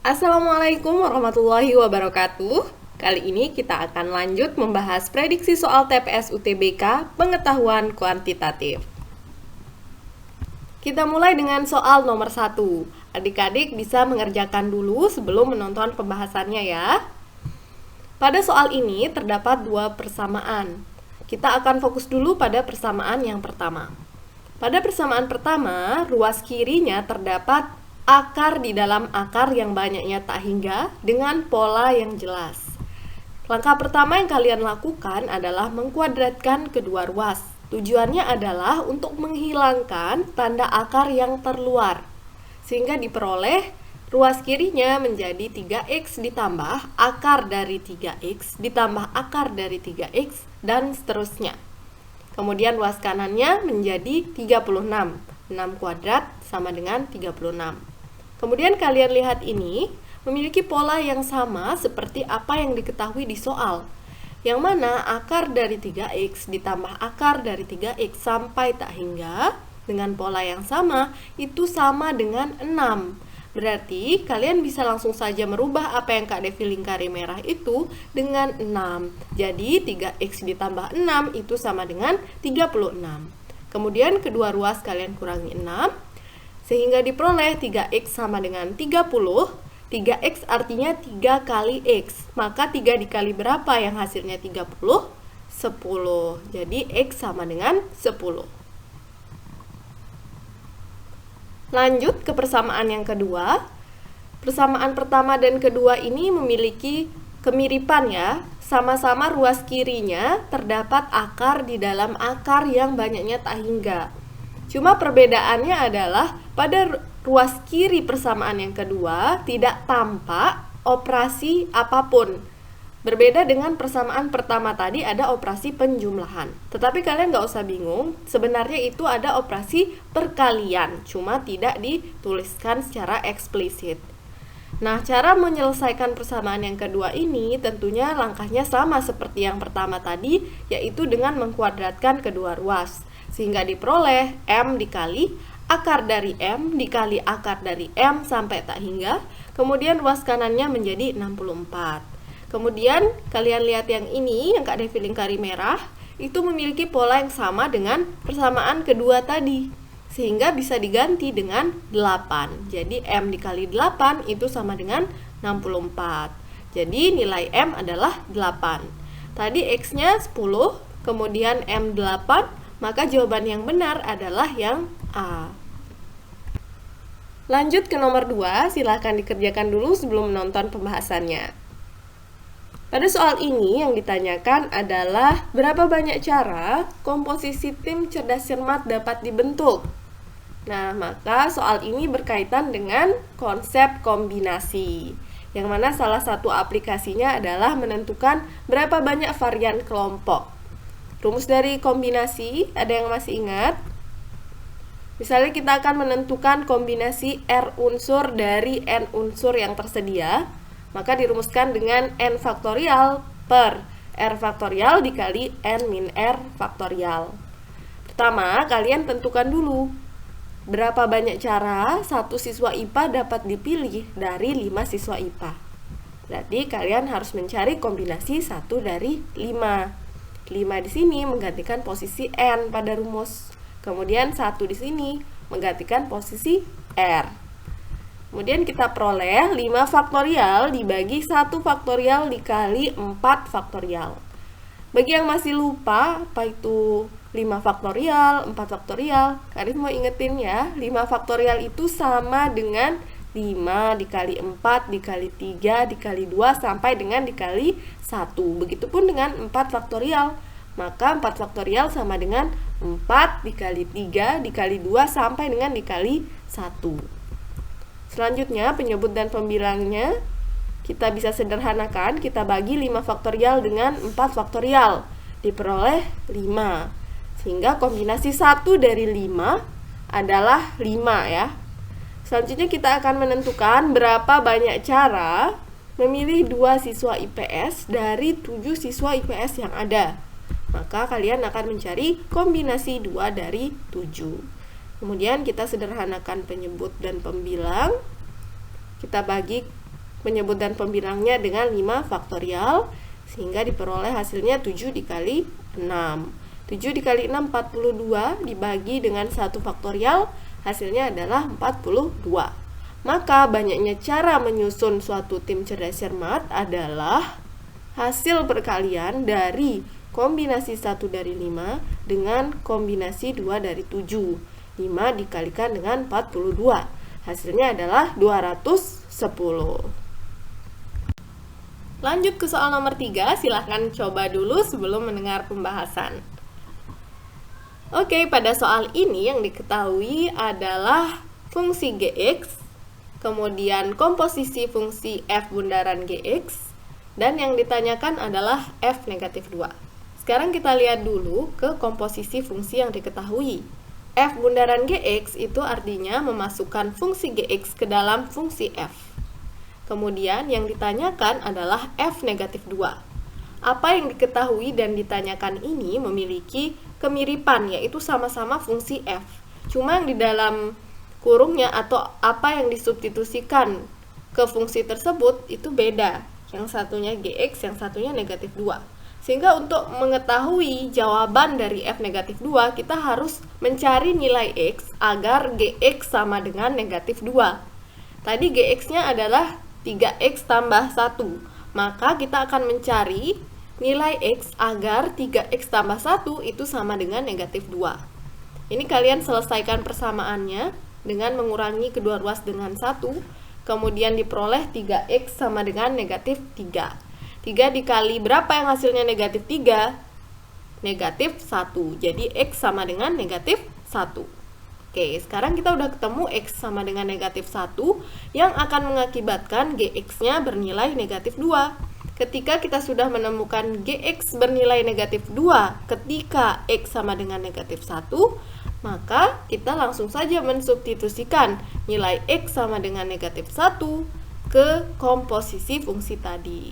Assalamualaikum warahmatullahi wabarakatuh. Kali ini kita akan lanjut membahas prediksi soal TPS UTBK pengetahuan kuantitatif. Kita mulai dengan soal nomor 1. Adik-adik bisa mengerjakan dulu sebelum menonton pembahasannya ya. Pada soal ini terdapat dua persamaan. Kita akan fokus dulu pada persamaan yang pertama. Pada persamaan pertama, ruas kirinya terdapat akar di dalam akar yang banyaknya tak hingga dengan pola yang jelas. Langkah pertama yang kalian lakukan adalah mengkuadratkan kedua ruas. Tujuannya adalah untuk menghilangkan tanda akar yang terluar, sehingga diperoleh ruas kirinya menjadi 3x ditambah akar dari 3x ditambah akar dari 3x dan seterusnya. Kemudian ruas kanannya menjadi 36. 6 kuadrat sama dengan 36. Kemudian kalian lihat ini memiliki pola yang sama seperti apa yang diketahui di soal, yang mana akar dari 3x ditambah akar dari 3x sampai tak hingga dengan pola yang sama itu sama dengan 6. Berarti kalian bisa langsung saja merubah apa yang Kak Devi lingkari merah itu dengan 6. Jadi 3x ditambah 6 itu sama dengan 36. Kemudian kedua ruas kalian kurangi 6, sehingga diperoleh 3x sama dengan 30. 3x artinya 3 kali x, maka 3 dikali berapa yang hasilnya 30? 10. Jadi x sama dengan 10. Lanjut ke persamaan yang kedua. Persamaan pertama dan kedua ini memiliki kemiripan ya. Sama-sama ruas kirinya terdapat akar di dalam akar yang banyaknya tak hingga. Cuma perbedaannya adalah pada ruas kiri persamaan yang kedua tidak tampak operasi apapun. Berbeda dengan persamaan pertama tadi ada operasi penjumlahan. Tetapi kalian nggak usah bingung, sebenarnya itu ada operasi perkalian, cuma tidak dituliskan secara eksplisit. Nah, cara menyelesaikan persamaan yang kedua ini tentunya langkahnya sama seperti yang pertama tadi, yaitu dengan mengkuadratkan kedua ruas, sehingga diperoleh M dikali akar dari M dikali akar dari M sampai tak hingga, kemudian ruas kanannya menjadi 64. Kemudian kalian lihat yang ini, yang Kak Devi lingkari merah, itu memiliki pola yang sama dengan persamaan kedua tadi, sehingga bisa diganti dengan 8. Jadi M dikali 8 itu sama dengan 64. Jadi nilai M adalah 8. Tadi X-nya 10, kemudian M 8, maka jawaban yang benar adalah yang A. Lanjut ke nomor 2, silahkan dikerjakan dulu sebelum menonton pembahasannya. Pada soal ini yang ditanyakan adalah berapa banyak cara komposisi tim cerdas cermat dapat dibentuk. Nah, maka soal ini berkaitan dengan konsep kombinasi, yang mana salah satu aplikasinya adalah menentukan berapa banyak varian kelompok. Rumus dari kombinasi, ada yang masih ingat? Misalnya kita akan menentukan kombinasi R unsur dari N unsur yang tersedia, maka dirumuskan dengan N faktorial per R faktorial dikali N min R faktorial. Pertama, kalian tentukan dulu berapa banyak cara satu siswa IPA dapat dipilih dari 5 siswa IPA. Berarti kalian harus mencari kombinasi 1 dari 5. 5 di sini menggantikan posisi N pada rumus. Kemudian 1 di sini menggantikan posisi R. Kemudian kita peroleh 5 faktorial dibagi 1 faktorial dikali 4 faktorial. Bagi yang masih lupa apa itu 5 faktorial, 4 faktorial, kalian mau ingetin ya, 5 faktorial itu sama dengan 5 dikali 4 dikali 3 dikali 2 sampai dengan dikali 1. Begitupun dengan 4 faktorial. Maka 4 faktorial sama dengan 4 dikali 3 dikali 2 sampai dengan dikali 1. Selanjutnya penyebut dan pembilangnya kita bisa sederhanakan, kita bagi 5 faktorial dengan 4 faktorial, diperoleh 5. Sehingga kombinasi 1 dari 5 adalah 5 ya. Selanjutnya kita akan menentukan berapa banyak cara memilih 2 siswa IPS dari 7 siswa IPS yang ada. Maka kalian akan mencari kombinasi 2 dari 7. Kemudian kita sederhanakan penyebut dan pembilang. Kita bagi menyebut dan pembilangnya dengan 5 faktorial, sehingga diperoleh hasilnya 7 dikali 6. 7 dikali 6 42, dibagi dengan 1 faktorial, hasilnya adalah 42. Maka banyaknya cara menyusun suatu tim cerdas cermat adalah hasil perkalian dari kombinasi 1 dari 5 dengan kombinasi 2 dari 7. 5 dikalikan dengan 42. Hasilnya adalah 210. Lanjut ke soal nomor 3, silahkan coba dulu sebelum mendengar pembahasan. Oke, pada soal ini yang diketahui adalah fungsi Gx, kemudian komposisi fungsi f bundaran Gx, dan yang ditanyakan adalah f negatif 2. Sekarang kita lihat dulu ke komposisi fungsi yang diketahui. F bundaran Gx itu artinya memasukkan fungsi Gx ke dalam fungsi f. Kemudian yang ditanyakan adalah f negatif 2. Apa yang diketahui dan ditanyakan ini memiliki kemiripan, yaitu sama-sama fungsi f. Cuma yang di dalam kurungnya atau apa yang disubstitusikan ke fungsi tersebut itu beda. Yang satunya Gx, yang satunya negatif 2. Sehingga untuk mengetahui jawaban dari f negatif 2, kita harus mencari nilai x agar Gx sama dengan negatif 2. Tadi Gx-nya adalah 3x tambah 1. Maka kita akan mencari nilai x agar 3x tambah 1 itu sama dengan negatif 2. Ini kalian selesaikan persamaannya dengan mengurangi kedua ruas dengan 1. Kemudian diperoleh 3x sama dengan negatif 3. 3 dikali berapa yang hasilnya negatif 3? Negatif 1. Jadi x sama dengan negatif 1. Oke, sekarang kita udah ketemu x sama dengan negatif 1 yang akan mengakibatkan Gx-nya bernilai negatif 2. Ketika kita sudah menemukan Gx bernilai negatif 2 ketika x sama dengan negatif 1, maka kita langsung saja mensubstitusikan nilai x sama dengan negatif 1 ke komposisi fungsi tadi.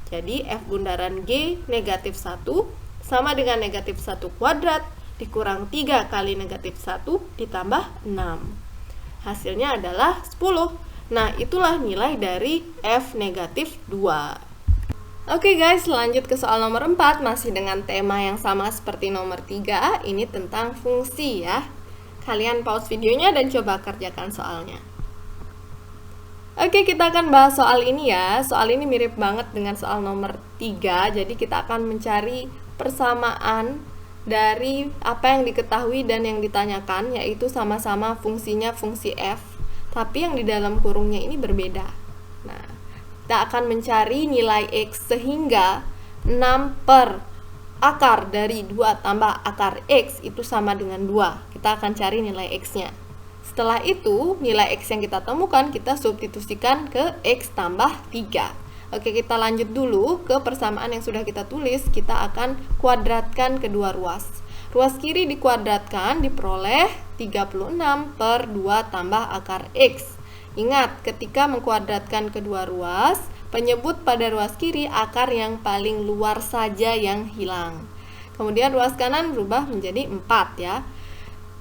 Jadi f bundaran G negatif 1 sama dengan negatif 1 kuadrat dikurang 3 kali negatif 1 ditambah 6. Hasilnya adalah 10. Nah, itulah nilai dari f negatif 2. Oke guys, lanjut ke soal nomor 4, masih dengan tema yang sama seperti nomor 3, ini tentang fungsi ya. Kalian pause videonya dan coba kerjakan soalnya. Oke, kita akan bahas soal ini ya. Soal ini mirip banget dengan soal nomor 3, jadi kita akan mencari persamaan dari apa yang diketahui dan yang ditanyakan, yaitu sama-sama fungsinya fungsi f, tapi yang di dalam kurungnya ini berbeda. Nah, kita akan mencari nilai x sehingga 6 per akar dari 2 tambah akar x itu sama dengan 2. Kita akan cari nilai x-nya. Setelah itu, nilai x yang kita temukan kita substitusikan ke x tambah 3. Oke, kita lanjut dulu ke persamaan yang sudah kita tulis. Kita akan kuadratkan kedua ruas. Ruas kiri dikuadratkan diperoleh 36 per 2 tambah akar x. Ingat, ketika mengkuadratkan kedua ruas, penyebut pada ruas kiri akar yang paling luar saja yang hilang. Kemudian ruas kanan berubah menjadi 4 ya.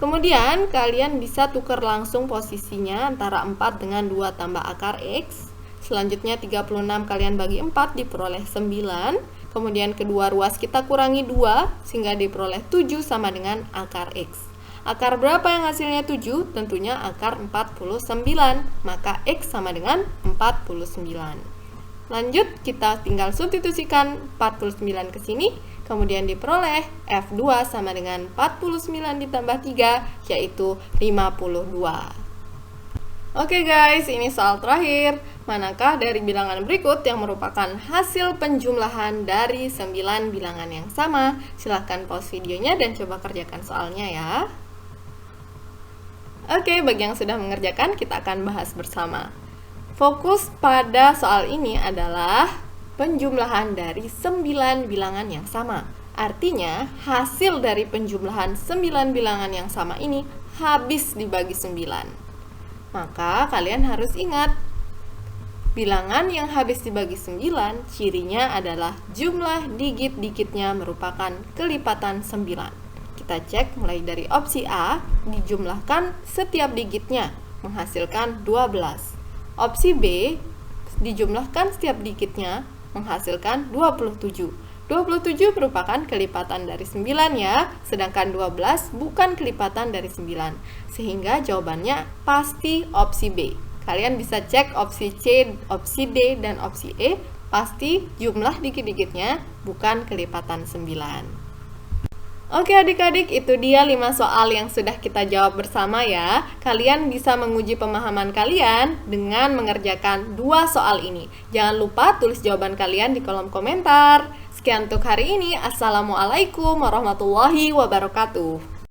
Kemudian kalian bisa tukar langsung posisinya antara 4 dengan 2 tambah akar x. Selanjutnya 36 kalian bagi 4 diperoleh 9. Kemudian kedua ruas kita kurangi 2 sehingga diperoleh 7 sama dengan akar x. Akar berapa yang hasilnya 7? Tentunya akar 49. Maka x sama dengan 49. Lanjut, kita tinggal substitusikan 49 ke sini. Kemudian diperoleh f2 sama dengan 49 ditambah 3, yaitu 52. Oke guys, ini soal terakhir. Manakah dari bilangan berikut yang merupakan hasil penjumlahan dari 9 bilangan yang sama? Silahkan pause videonya dan coba kerjakan soalnya ya. Oke, bagi yang sudah mengerjakan, kita akan bahas bersama. Fokus pada soal ini adalah penjumlahan dari 9 bilangan yang sama. Artinya, hasil dari penjumlahan 9 bilangan yang sama ini habis dibagi 9. Maka, kalian harus ingat, bilangan yang habis dibagi 9, cirinya adalah jumlah digit-digitnya merupakan kelipatan 9. Kita cek mulai dari opsi A, dijumlahkan setiap digitnya, menghasilkan 12. Opsi B, dijumlahkan setiap digitnya menghasilkan 27. 27 merupakan kelipatan dari 9 ya, sedangkan 12 bukan kelipatan dari 9. Sehingga jawabannya pasti opsi B. Kalian bisa cek opsi C, opsi D, dan opsi E, pasti jumlah digit-digitnya bukan kelipatan 9. Oke adik-adik, itu dia 5 soal yang sudah kita jawab bersama ya. Kalian bisa menguji pemahaman kalian dengan mengerjakan 2 soal ini. Jangan lupa tulis jawaban kalian di kolom komentar. Sekian untuk hari ini. Assalamualaikum warahmatullahi wabarakatuh.